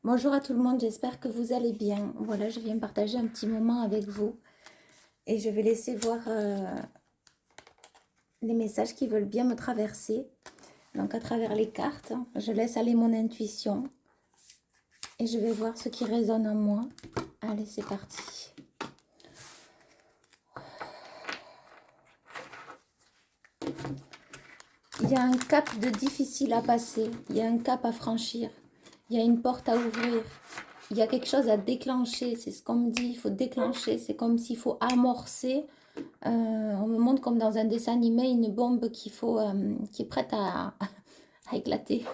Bonjour à tout le monde, j'espère que vous allez bien. Voilà, je viens partager un petit moment avec vous et je vais laisser voir les messages qui veulent bien me traverser. Donc à travers les cartes, je laisse aller mon intuition et je vais voir ce qui résonne en moi. Allez, c'est parti. Il y a un cap de difficile à passer, il y a un cap à franchir, il y a une porte à ouvrir. Il y a quelque chose à déclencher, c'est ce qu'on me dit, il faut déclencher, c'est comme s'il faut amorcer. On me montre comme dans un dessin animé une bombe qui est prête à éclater.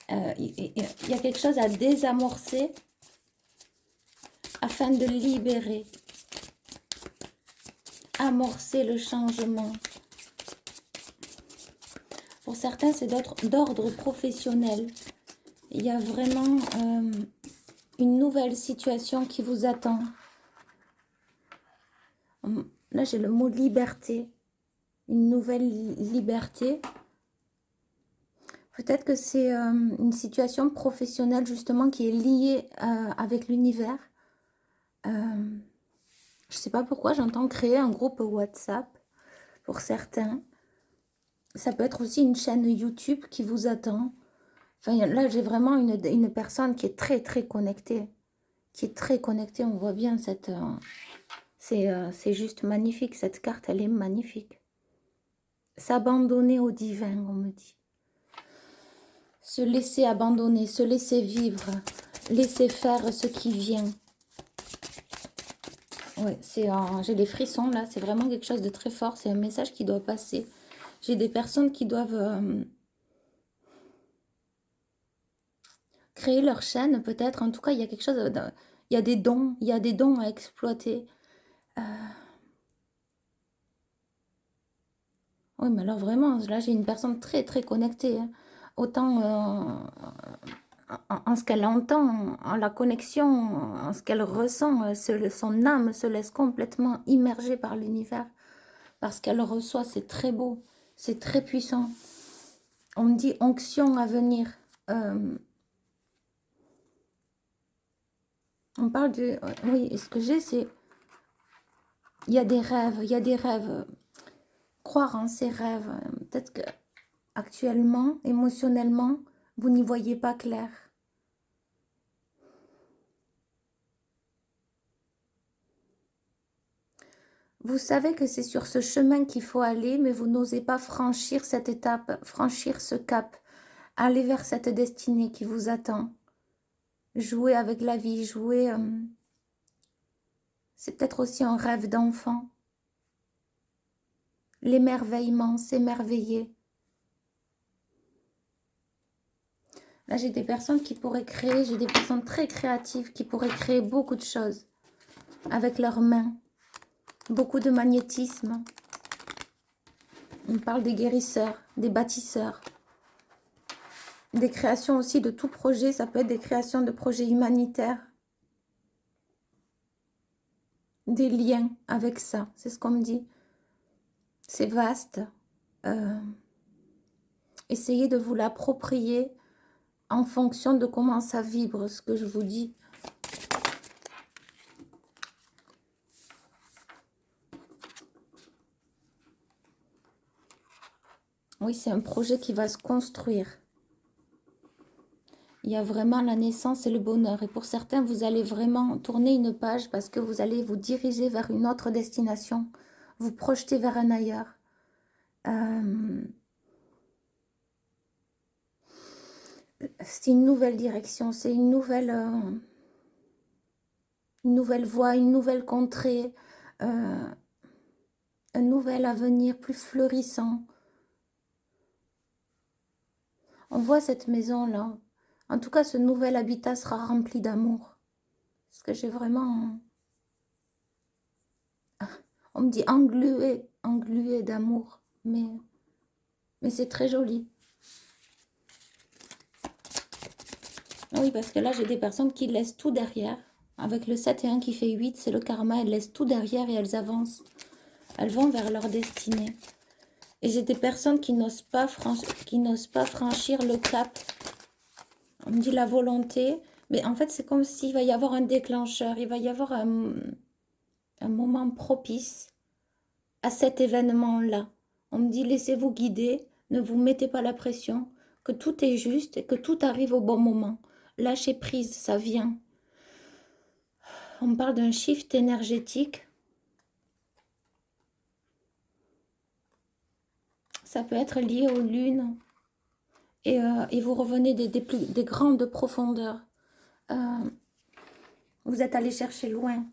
Il y a quelque chose à désamorcer afin de libérer, amorcer le changement. Pour certains, c'est d'ordre professionnel. Il y a vraiment une nouvelle situation qui vous attend. Là, j'ai le mot liberté. Une nouvelle liberté. Peut-être que c'est une situation professionnelle justement qui est liée avec l'univers. Je ne sais pas pourquoi, j'entends créer un groupe WhatsApp pour certains. Ça peut être aussi une chaîne YouTube qui vous attend. Enfin, là, j'ai vraiment une personne qui est très, très connectée. Qui est très connectée, on voit bien cette... c'est juste magnifique, cette carte, elle est magnifique. S'abandonner au divin, on me dit. Se laisser abandonner, se laisser vivre, laisser faire ce qui vient. Ouais, j'ai les frissons là, c'est vraiment quelque chose de très fort, c'est un message qui doit passer. J'ai des personnes qui doivent créer leur chaîne peut-être, en tout cas il y a quelque chose, il y a des dons à exploiter. Oui, mais alors vraiment, là j'ai une personne très très connectée, hein. Autant en ce qu'elle entend, en la connexion, en ce qu'elle ressent, son âme se laisse complètement immerger par l'univers. Parce qu'elle reçoit, c'est très beau, c'est très puissant. On me dit onction à venir. On parle de... Oui, ce que j'ai, c'est... Il y a des rêves, il y a des rêves. Croire en ces rêves. Peut-être que actuellement, émotionnellement, vous n'y voyez pas clair. Vous savez que c'est sur ce chemin qu'il faut aller, mais vous n'osez pas franchir cette étape, franchir ce cap, aller vers cette destinée qui vous attend. Jouer avec la vie, jouer... c'est peut-être aussi un rêve d'enfant. L'émerveillement, s'émerveiller. Là, j'ai des personnes qui pourraient créer, j'ai des personnes très créatives qui pourraient créer beaucoup de choses avec leurs mains. Beaucoup de magnétisme. On parle des guérisseurs, des bâtisseurs. Des créations aussi de tout projet, ça peut être des créations de projets humanitaires. Des liens avec ça, c'est ce qu'on me dit. C'est vaste. Essayez de vous l'approprier en fonction de comment ça vibre, ce que je vous dis. Oui, c'est un projet qui va se construire. Il y a vraiment la naissance et le bonheur. Et pour certains, vous allez vraiment tourner une page parce que vous allez vous diriger vers une autre destination. Vous projeter vers un ailleurs. C'est une nouvelle direction, c'est une nouvelle voie, une nouvelle contrée, un nouvel avenir plus fleurissant. On voit cette maison-là. En tout cas, ce nouvel habitat sera rempli d'amour. Parce que j'ai vraiment... On me dit englué d'amour. Mais c'est très joli. Oui, parce que là, j'ai des personnes qui laissent tout derrière. Avec le 7 et 1 qui fait 8, c'est le karma. Elles laissent tout derrière et elles avancent. Elles vont vers leur destinée. Et j'ai des personnes qui n'osent pas franchir le cap. On me dit la volonté, Mais en fait, c'est comme s'il va y avoir un déclencheur, il va y avoir un moment propice à cet événement-là. On me dit, laissez-vous guider, ne vous mettez pas la pression, que tout est juste et que tout arrive au bon moment. Lâchez prise, ça vient. On me parle d'un shift énergétique. Ça peut être lié aux lunes. Et vous revenez des grandes profondeurs. Vous êtes allé chercher loin.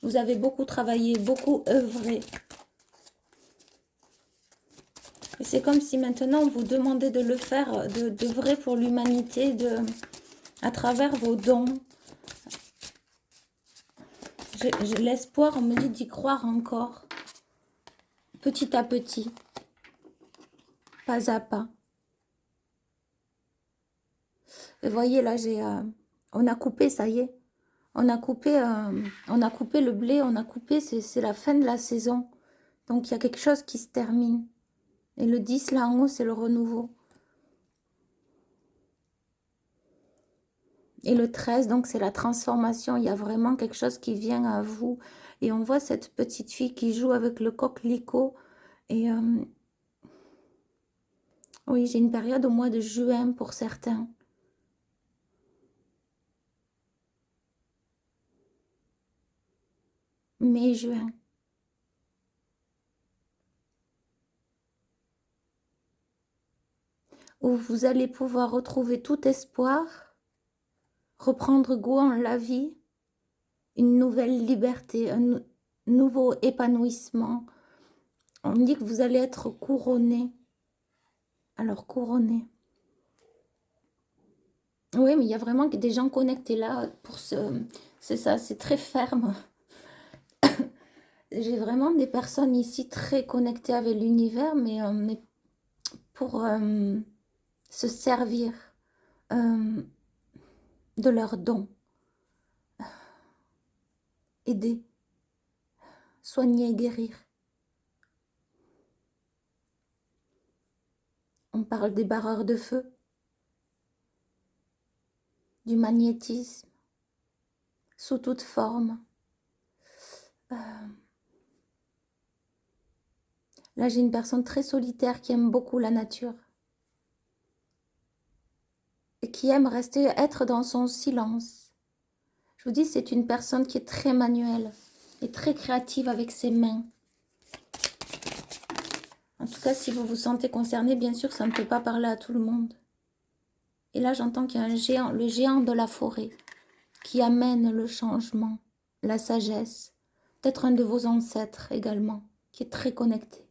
Vous avez beaucoup travaillé, beaucoup œuvré. Et c'est comme si maintenant on vous demandait de le faire de vrai pour l'humanité, à travers vos dons. J'ai l'espoir, on me dit d'y croire encore. Petit à petit. Pas à pas. Et voyez là, on a coupé, ça y est. On a coupé le blé, on a coupé, c'est la fin de la saison. Donc il y a quelque chose qui se termine. Et le 10 là en haut, c'est le renouveau. Et le 13, donc c'est la transformation. Il y a vraiment quelque chose qui vient à vous. Et on voit cette petite fille qui joue avec le coquelicot. Et oui, j'ai une période au mois de juin pour certains. Mai, juin. Où vous allez pouvoir retrouver tout espoir, reprendre goût en la vie, une nouvelle liberté, un nouveau épanouissement. On dit que vous allez être couronné. Alors, couronné. Oui, mais il y a vraiment des gens connectés là pour ce... C'est ça, c'est très ferme. J'ai vraiment des personnes ici très connectées avec l'univers, mais pour se servir de leurs dons. Aider, soigner, guérir. On parle des barreurs de feu, du magnétisme, sous toute forme. Là, j'ai une personne très solitaire qui aime beaucoup la nature. Et qui aime être dans son silence. Je vous dis, c'est une personne qui est très manuelle et très créative avec ses mains. En tout cas, si vous vous sentez concerné, bien sûr, ça ne peut pas parler à tout le monde. Et là, j'entends qu'il y a un géant, le géant de la forêt, qui amène le changement, la sagesse. Peut-être un de vos ancêtres également, qui est très connecté.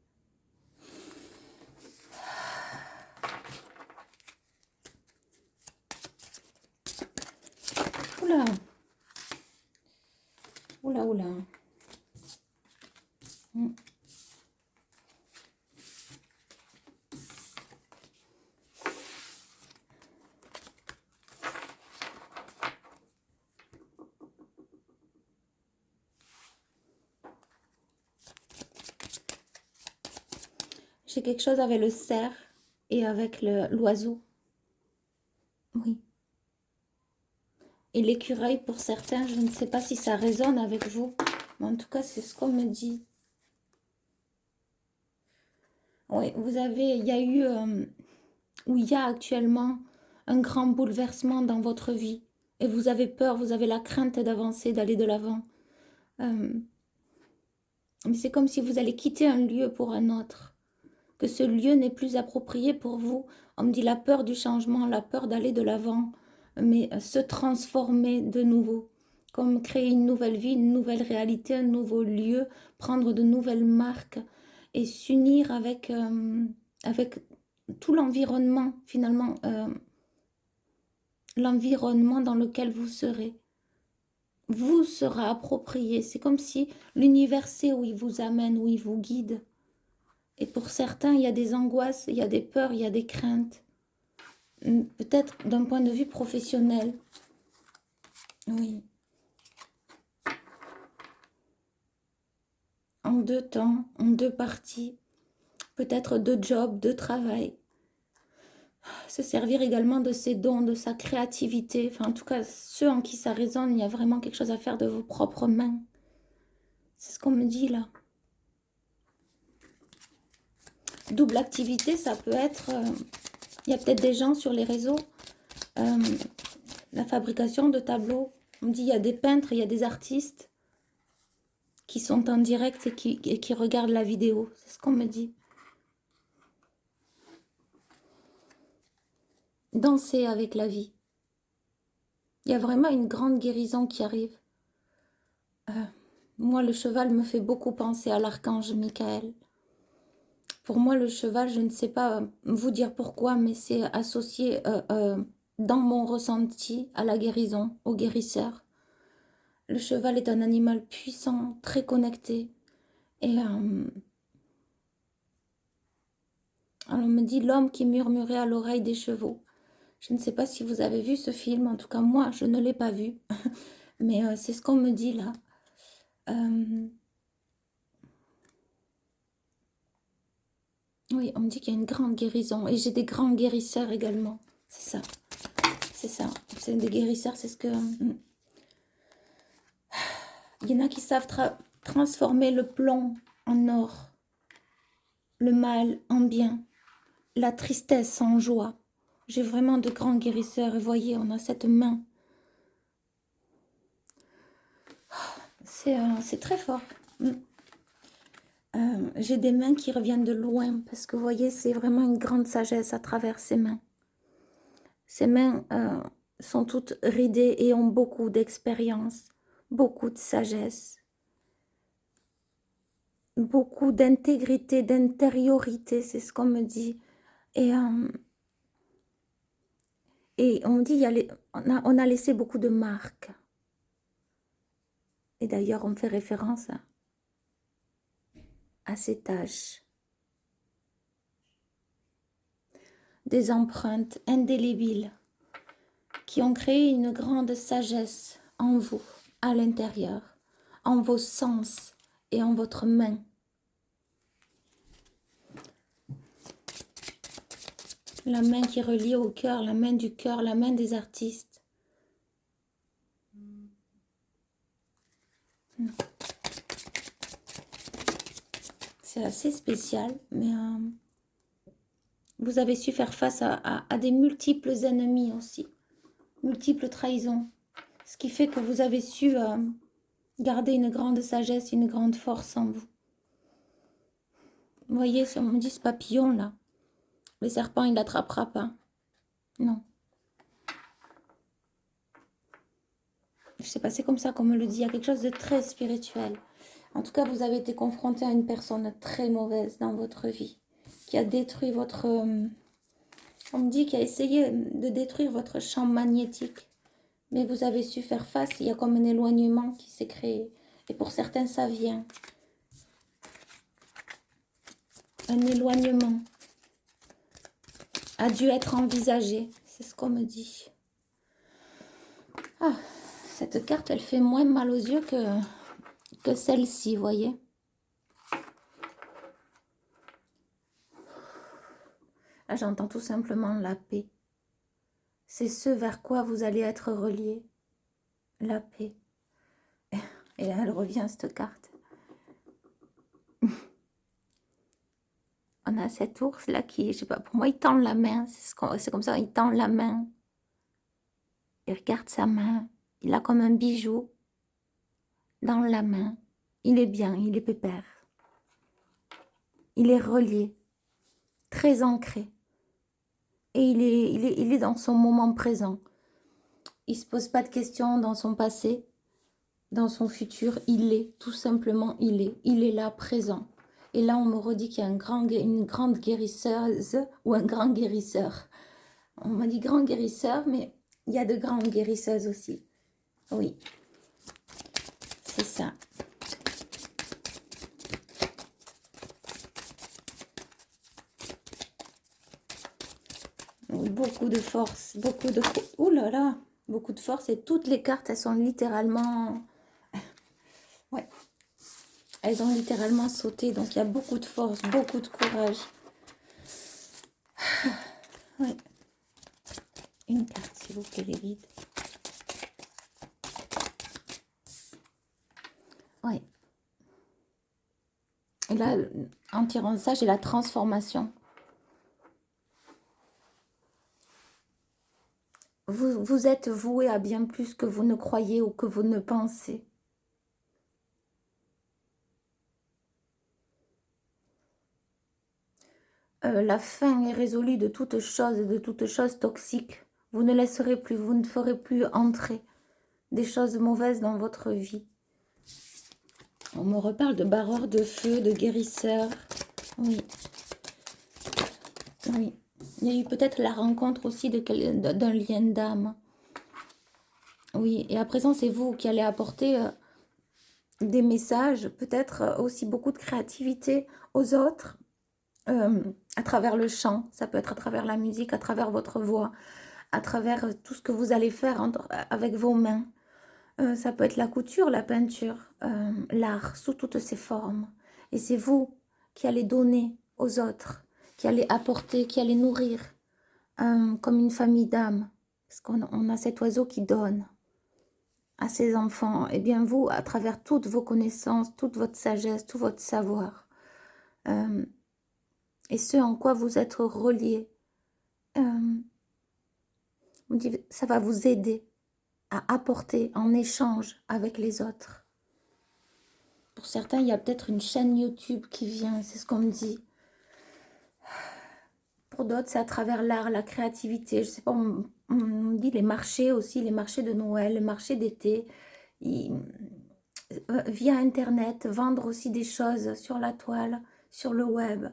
Oula. Oula, oula. J'ai quelque chose avec le cerf et avec l'oiseau. Oui. Et l'écureuil, pour certains, je ne sais pas si ça résonne avec vous. Mais en tout cas, c'est ce qu'on me dit. Oui, il y a eu, ou il y a actuellement un grand bouleversement dans votre vie. Et vous avez peur, vous avez la crainte d'avancer, d'aller de l'avant. Mais c'est comme si vous allez quitter un lieu pour un autre. Que ce lieu n'est plus approprié pour vous. On me dit la peur du changement, la peur d'aller de l'avant, mais se transformer de nouveau. Comme créer une nouvelle vie, une nouvelle réalité, un nouveau lieu, prendre de nouvelles marques et s'unir avec tout l'environnement, finalement, l'environnement dans lequel vous serez. Vous sera approprié. C'est comme si l'univers sait où il vous amène, où il vous guide. Et pour certains, il y a des angoisses, il y a des peurs, il y a des craintes. Peut-être d'un point de vue professionnel. Oui. En deux temps, en deux parties. Peut-être deux jobs, deux travail. Se servir également de ses dons, de sa créativité. Enfin, en tout cas, ceux en qui ça résonne, il y a vraiment quelque chose à faire de vos propres mains. C'est ce qu'on me dit là. Double activité, ça peut être... il y a peut-être des gens sur les réseaux, la fabrication de tableaux. On me dit il y a des peintres, il y a des artistes qui sont en direct et qui regardent la vidéo. C'est ce qu'on me dit. Danser avec la vie. Il y a vraiment une grande guérison qui arrive. Moi, le cheval me fait beaucoup penser à l'archange Michael. Pour moi, le cheval, je ne sais pas vous dire pourquoi, mais c'est associé dans mon ressenti à la guérison, au guérisseur. Le cheval est un animal puissant, très connecté. Et alors on me dit l'homme qui murmurait à l'oreille des chevaux. Je ne sais pas si vous avez vu ce film, en tout cas moi, je ne l'ai pas vu. Mais c'est ce qu'on me dit là. Oui, on me dit qu'il y a une grande guérison. Et j'ai des grands guérisseurs également. C'est ça. C'est ça. C'est des guérisseurs, c'est ce que... Il y en a qui savent transformer le plomb en or. Le mal en bien. La tristesse en joie. J'ai vraiment de grands guérisseurs. Et voyez, on a cette main. C'est très fort. J'ai des mains qui reviennent de loin parce que vous voyez, c'est vraiment une grande sagesse à travers ces mains. Ces mains sont toutes ridées et ont beaucoup d'expérience, beaucoup de sagesse, beaucoup d'intégrité, d'intériorité, c'est ce qu'on me dit. Et on me dit, on a laissé beaucoup de marques. Et d'ailleurs, on fait référence à ces tâches. Des empreintes indélébiles qui ont créé une grande sagesse en vous, à l'intérieur, en vos sens et en votre main. La main qui est reliée au cœur, la main du cœur, la main des artistes. C'est assez spécial, mais vous avez su faire face à des multiples ennemis aussi, multiples trahisons. Ce qui fait que vous avez su garder une grande sagesse, une grande force en vous. Vous voyez, si on me dit ce papillon là, le serpent il l'attrapera pas. Non. Je sais pas, c'est comme ça qu'on me le dit. Il y a quelque chose de très spirituel. En tout cas, vous avez été confronté à une personne très mauvaise dans votre vie, qui a détruit votre... on me dit qu'il a essayé de détruire votre champ magnétique. Mais vous avez su faire face. Il y a comme un éloignement qui s'est créé. Et pour certains, ça vient. Un éloignement a dû être envisagé. C'est ce qu'on me dit. Ah, cette carte, elle fait moins mal aux yeux que celle-ci, vous voyez. Là, j'entends tout simplement la paix. C'est ce vers quoi vous allez être relié. La paix. Et là, elle revient, cette carte. On a cet ours là qui, je sais pas, pour moi, il tend la main. C'est comme ça, il tend la main. Il regarde sa main. Il a comme un bijou dans la main. Il est bien, il est pépère. Il est relié, très ancré. Et il est dans son moment présent. Il ne se pose pas de questions dans son passé, dans son futur. Il est, tout simplement, il est. Il est là, présent. Et là, on me redit qu'il y a une grande guérisseuse ou un grand guérisseur. On m'a dit grand guérisseur, mais il y a de grandes guérisseuses aussi. Oui, c'est ça. Beaucoup de force, beaucoup de... Ouh là là, beaucoup de force. Et toutes les cartes, elles sont littéralement... Ouais. Elles ont littéralement sauté. Donc, il y a beaucoup de force, beaucoup de courage. Ouais. Une carte, s'il vous plaît, les guides. Oui. Et là, en tirant ça, j'ai la transformation. Vous êtes voué à bien plus que vous ne croyez ou que vous ne pensez. La fin est résolue de toute chose toxique. Vous ne laisserez plus, vous ne ferez plus entrer des choses mauvaises dans votre vie. On me reparle de barreur de feu, de guérisseur. Oui. Oui. Il y a eu peut-être la rencontre aussi d'un lien d'âme. Oui. Et à présent, c'est vous qui allez apporter des messages, peut-être aussi beaucoup de créativité aux autres, à travers le chant. Ça peut être à travers la musique, à travers votre voix, à travers tout ce que vous allez faire avec vos mains. Ça peut être la couture, la peinture, l'art, sous toutes ses formes. Et c'est vous qui allez donner aux autres, qui allez apporter, qui allez nourrir, comme une famille d'âmes. Parce qu'on a cet oiseau qui donne à ses enfants. Et bien vous, à travers toutes vos connaissances, toute votre sagesse, tout votre savoir, et ce en quoi vous êtes reliés, ça va vous aider à apporter en échange avec les autres. Pour certains, il y a peut-être une chaîne YouTube qui vient, c'est ce qu'on me dit. Pour d'autres, c'est à travers l'art, la créativité. Je sais pas, on me dit les marchés aussi, les marchés de Noël, les marchés d'été. Via Internet, vendre aussi des choses sur la toile, sur le web.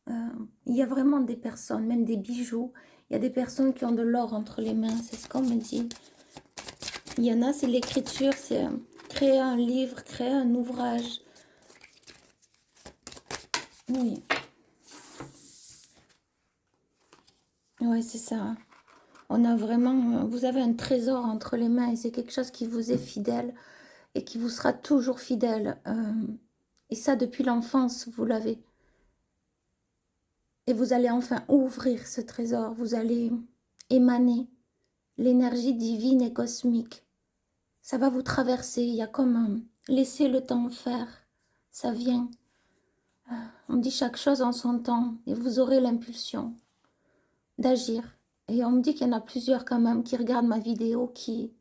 Il y a vraiment des personnes, même des bijoux. Il y a des personnes qui ont de l'or entre les mains, c'est ce qu'on me dit. Il y en a, c'est l'écriture, c'est créer un livre, créer un ouvrage. Oui. Oui, c'est ça. On a vraiment, vous avez un trésor entre les mains et c'est quelque chose qui vous est fidèle et qui vous sera toujours fidèle. Et ça, depuis l'enfance, vous l'avez. Et vous allez enfin ouvrir ce trésor. Vous allez émaner l'énergie divine et cosmique. Ça va vous traverser. Il y a comme laisser le temps faire. Ça vient. On dit chaque chose en son temps et vous aurez l'impulsion d'agir. Et on me dit qu'il y en a plusieurs quand même qui regardent ma vidéo, qui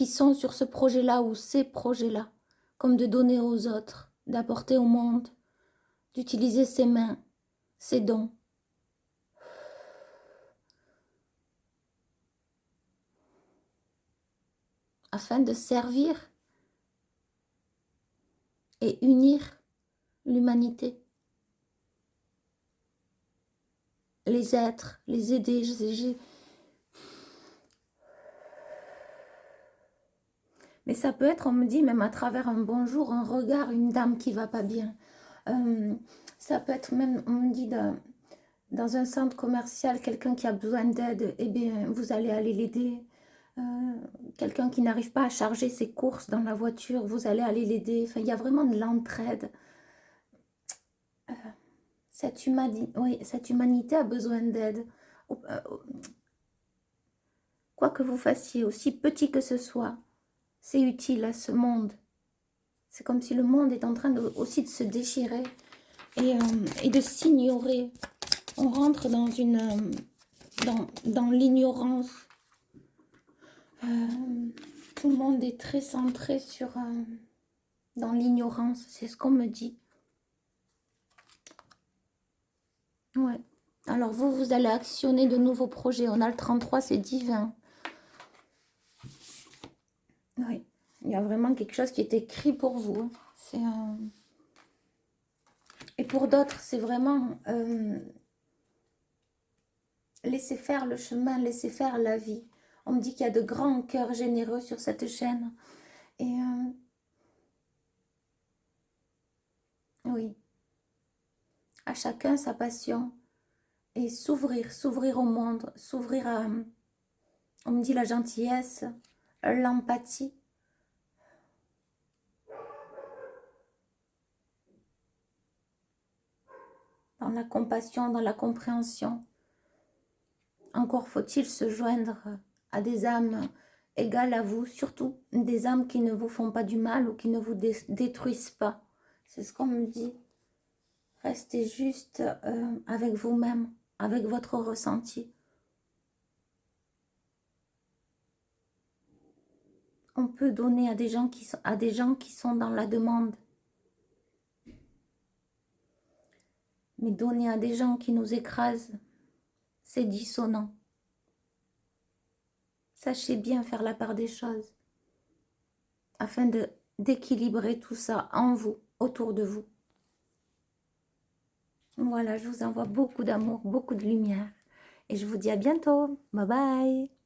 sont sur ce projet-là ou ces projets-là, comme de donner aux autres, d'apporter au monde, d'utiliser ses mains, ses dons. Afin de servir et unir l'humanité. Les êtres, les aider. Mais ça peut être, on me dit, même à travers un bonjour, un regard, une dame qui va pas bien. Ça peut être même, on me dit, dans un centre commercial, quelqu'un qui a besoin d'aide, eh bien, vous allez aller l'aider. Quelqu'un qui n'arrive pas à charger ses courses dans la voiture, vous allez aller l'aider. Enfin, il y a vraiment de l'entraide. Cette humanité a besoin d'aide. Quoi que vous fassiez, aussi petit que ce soit, c'est utile à ce monde. C'est comme si le monde est en train aussi de se déchirer et de s'ignorer. On rentre dans dans l'ignorance. Tout le monde est très centré dans l'ignorance, c'est ce qu'on me dit. Ouais. Alors vous allez actionner de nouveaux projets. On a le 33, c'est divin. Oui. Il y a vraiment quelque chose qui est écrit pour vous. Et pour d'autres, c'est vraiment laisser faire le chemin, laisser faire la vie. On me dit qu'il y a de grands cœurs généreux sur cette chaîne. Et oui, à chacun sa passion. Et s'ouvrir au monde, s'ouvrir à, on me dit la gentillesse, l'empathie. Dans la compassion, dans la compréhension. Encore faut-il se joindre à des âmes égales à vous, surtout des âmes qui ne vous font pas du mal ou qui ne vous détruisent pas. C'est ce qu'on me dit. Restez juste avec vous-même, avec votre ressenti. On peut donner à des gens qui sont dans la demande. Mais donner à des gens qui nous écrasent, c'est dissonant. Sachez bien faire la part des choses afin d'équilibrer tout ça en vous, autour de vous. Voilà, je vous envoie beaucoup d'amour, beaucoup de lumière. Et je vous dis à bientôt. Bye bye.